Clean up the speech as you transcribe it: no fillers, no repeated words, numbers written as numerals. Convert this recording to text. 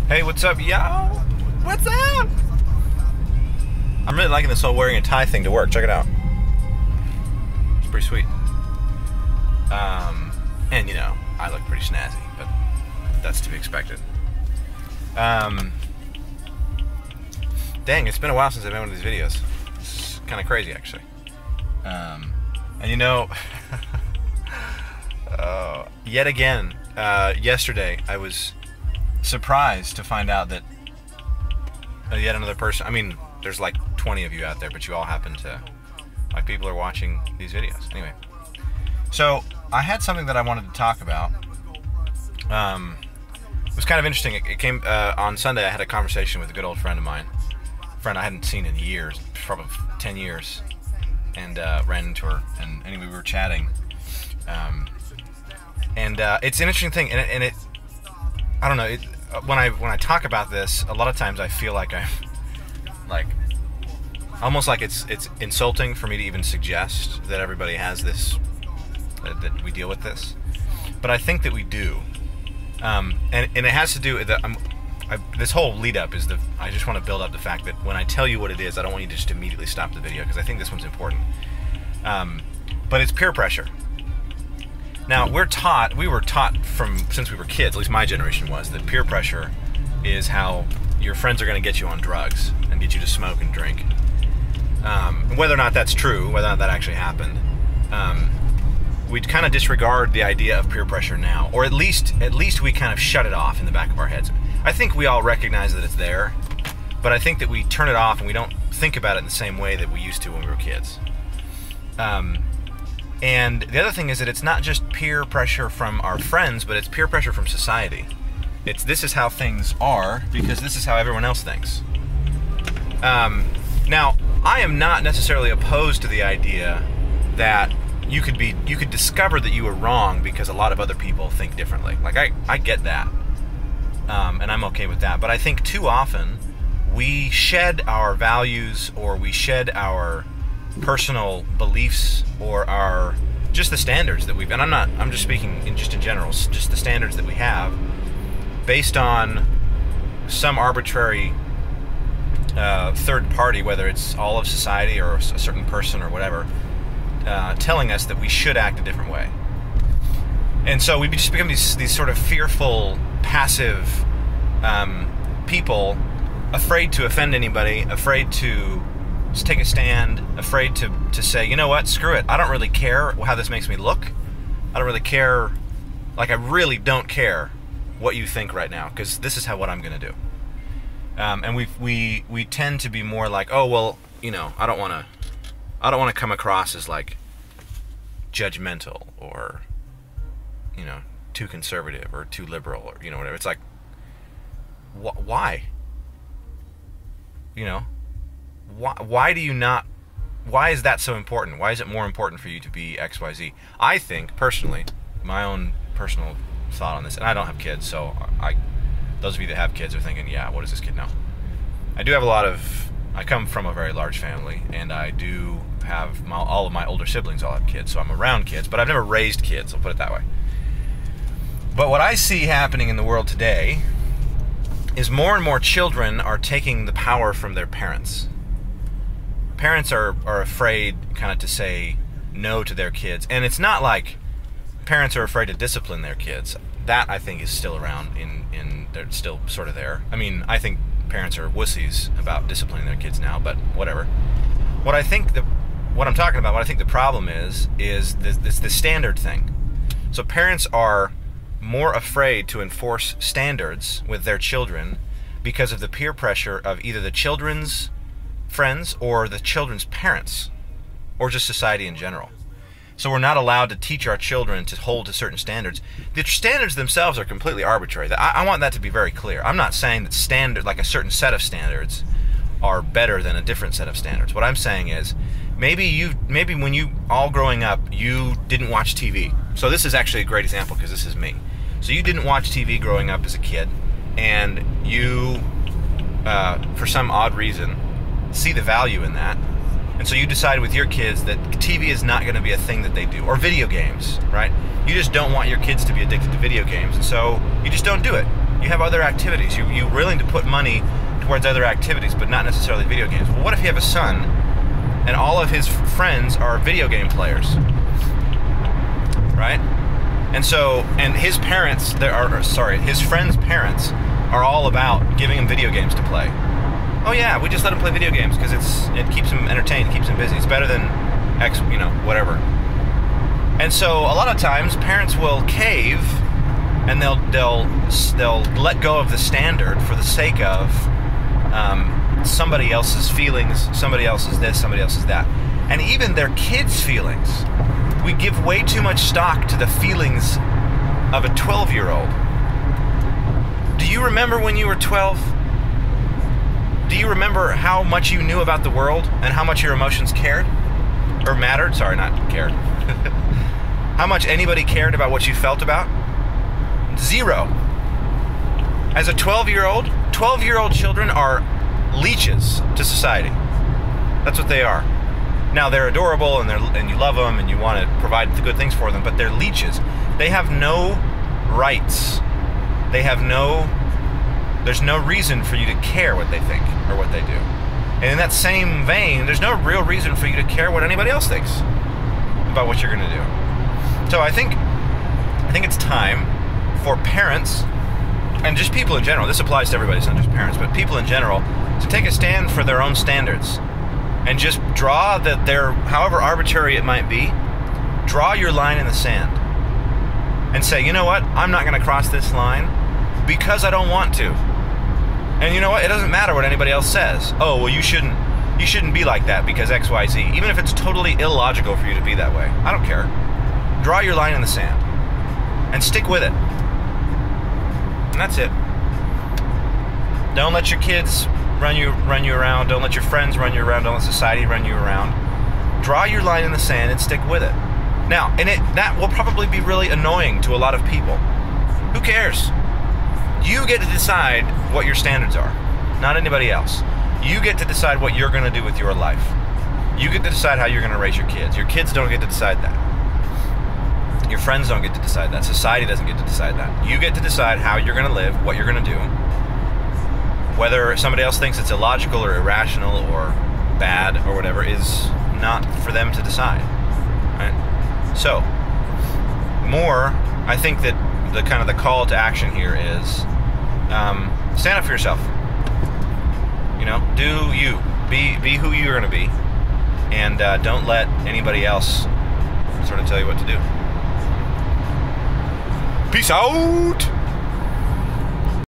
Hey, what's up, y'all? What's up? I'm really liking this whole wearing a tie thing to work. Check it out. It's pretty sweet. And you know, I look pretty snazzy, but that's to be expected. Dang, it's been a while since I've made one of these videos. It's kind of crazy, actually. And you know, yet again, yesterday I was surprised to find out that yet another person, I mean, there's like 20 of you out there, but you all happen to, like, people are watching these videos. Anyway, so I had something that I wanted to talk about. It was kind of interesting. It came on Sunday. I had a conversation with a good old friend of mine, a friend I hadn't seen in years, probably 10 years, and ran into her, and anyway, we were chatting, and it's an interesting thing, and it I don't know, when I talk about this, a lot of times I feel like I'm like, almost like it's insulting for me to even suggest that everybody has this, that we deal with this, but I think that we do, and it has to do with this whole lead up is I just want to build up the fact that when I tell you what it is, I don't want you to just immediately stop the video, because I think this one's important. But it's peer pressure. Now, we were taught since we were kids, at least my generation was, that peer pressure is how your friends are going to get you on drugs and get you to smoke and drink. Whether or not that's true, whether or not that actually happened, we kind of disregard the idea of peer pressure now, or at least we kind of shut it off in the back of our heads. I think we all recognize that it's there, but I think that we turn it off and we don't think about it in the same way that we used to when we were kids. And the other thing is that it's not just peer pressure from our friends, but it's peer pressure from society. This is how things are because this is how everyone else thinks. Now, I am not necessarily opposed to the idea that you could discover that you were wrong because a lot of other people think differently. Like, I get that. And I'm okay with that. But I think too often we shed our values, or we shed our personal beliefs, or just the standards that we've, and I'm just speaking in general, just the standards that we have based on some arbitrary third party, whether it's all of society or a certain person or whatever, telling us that we should act a different way. And so we just become these sort of fearful, passive people, afraid to offend anybody, afraid to just take a stand, afraid to say, you know what, screw it. I don't really care how this makes me look. I don't really care, like, I really don't care what you think right now, because this is what I'm going to do. And we tend to be more like, oh, well, you know, I don't want to come across as like judgmental, or, you know, too conservative or too liberal, or, you know, whatever. It's like, why? You know, why do you not? Why is that so important? Why is it more important for you to be X, Y, Z? I think, personally, my own personal thought on this, and I don't have kids, so those of you that have kids are thinking, yeah, what does this kid know? I do have I come from a very large family, and I do have all of my older siblings all have kids, so I'm around kids, but I've never raised kids, I'll put it that way. But what I see happening in the world today is more and more children are taking the power from their parents. Parents are afraid kind of to say no to their kids, and it's not like parents are afraid to discipline their kids. That, I think, is still around, they're still sort of there. I mean, I think parents are wussies about disciplining their kids now, but whatever. What I think what I'm talking about, what I think the problem is the standard thing. So parents are more afraid to enforce standards with their children because of the peer pressure of either the children's friends or the children's parents, or just society in general. So we're not allowed to teach our children to hold to certain standards. The standards themselves are completely arbitrary. I want that to be very clear. I'm not saying that like a certain set of standards are better than a different set of standards. What I'm saying is, maybe when you all growing up, you didn't watch TV. So this is actually a great example, because this is me. So you didn't watch TV growing up as a kid, and you, for some odd reason, see the value in that, and so you decide with your kids that TV is not going to be a thing that they do, or video games, right? You just don't want your kids to be addicted to video games, and so you just don't do it. You have other activities. You're willing to put money towards other activities, but not necessarily video games. Well, what if you have a son and all of his friends are video game players, right? And so, and his parents, his friends' parents are all about giving him video games to play. Oh yeah, we just let him play video games because it keeps him entertained, keeps him busy. It's better than X, whatever. And so a lot of times parents will cave, and they'll let go of the standard for the sake of somebody else's feelings, somebody else's this, somebody else's that, and even their kids' feelings. We give way too much stock to the feelings of a 12-year-old. Do you remember when you were 12? Do you remember how much you knew about the world and how much your emotions cared? Or mattered? Sorry, not cared. How much anybody cared about what you felt about? Zero. As a 12-year-old, 12-year-old children are leeches to society. That's what they are. Now, they're adorable and you love them and you want to provide the good things for them, but they're leeches. They have no rights. There's no reason for you to care what they think or what they do. And in that same vein, there's no real reason for you to care what anybody else thinks about what you're going to do. So I think it's time for parents, and just people in general, this applies to everybody, it's not just parents, but people in general, to take a stand for their own standards and just draw however arbitrary it might be, draw your line in the sand and say, you know what, I'm not going to cross this line because I don't want to. And you know what, it doesn't matter what anybody else says. Oh, well, you shouldn't be like that because X, Y, Z, even if it's totally illogical for you to be that way. I don't care. Draw your line in the sand and stick with it. And that's it. Don't let your kids run you around. Don't let your friends run you around. Don't let society run you around. Draw your line in the sand and stick with it. Now, that will probably be really annoying to a lot of people. Who cares? You get to decide what your standards are, not anybody else. You get to decide what you're going to do with your life. You get to decide how you're going to raise your kids. Your kids don't get to decide that. Your friends don't get to decide that. Society doesn't get to decide that. You get to decide how you're going to live, what you're going to do. Whether somebody else thinks it's illogical or irrational or bad or whatever is not for them to decide. Right? So, I think that the kind of the call to action here is stand up for yourself. Do you. Be who you're going to be. And don't let anybody else sort of tell you what to do. Peace out!